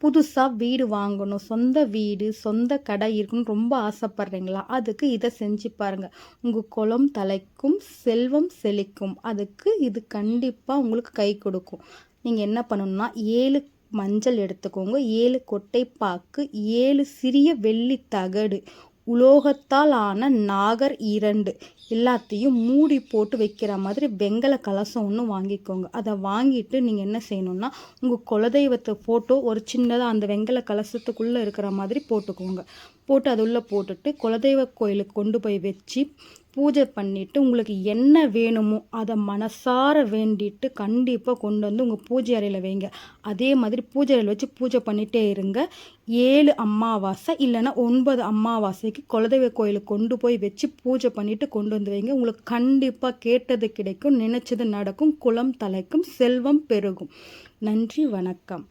புதுசாக வீடு வாங்கணும், சொந்த வீடு சொந்த கடை இருக்கணும்னு ரொம்ப ஆசைப்பட்றீங்களா? அதுக்கு இதை செஞ்சு பாருங்கள். உங்கள் குலம் தலைக்கும் செல்வம் செழிக்கும். அதுக்கு இது கண்டிப்பாக உங்களுக்கு கை கொடுக்கும். நீங்கள் என்ன பண்ணணும்னா 7 மஞ்சள் எடுத்துக்கோங்க, 7 கொட்டைப்பாக்கு, 7 சிறிய வெள்ளி தகடு, உலோகத்தால் ஆன நாகர் 2 எல்லாத்தையும் மூடி போட்டு வைக்கிற மாதிரி வெங்கல கலசம் ஒன்று வாங்கிக்கோங்க. அதை வாங்கிட்டு நீங்கள் என்ன செய்யணும்னா உங்கள் குலதெய்வத்தை ஃபோட்டோ ஒரு சின்னதாக அந்த வெங்கல கலசத்துக்குள்ளே இருக்கிற மாதிரி போட்டுக்கோங்க. போட்டு அது உள்ளே போட்டுட்டு குலதெய்வ கோயிலுக்கு கொண்டு போய் வச்சு பூஜை பண்ணிவிட்டு உங்களுக்கு என்ன வேணுமோ அதை மனசார வேண்டிட்டு கண்டிப்பாக கொண்டு வந்து உங்கள் பூஜை அறையில் வைங்க. அதே மாதிரி பூஜை அறையில் வச்சு பூஜை பண்ணிகிட்டே இருங்க. 7 அமாவாசை இல்லைன்னா 9 அமாவாசைக்கு குலதெய்வ கோயிலுக்கு கொண்டு போய் வச்சு பூஜை பண்ணிவிட்டு கொண்டு வந்து வைங்க. உங்களுக்கு கண்டிப்பாக கேட்டது கிடைக்கும், நினச்சது நடக்கும், குலம் தலைக்கும், செல்வம் பெருகும். நன்றி, வணக்கம்.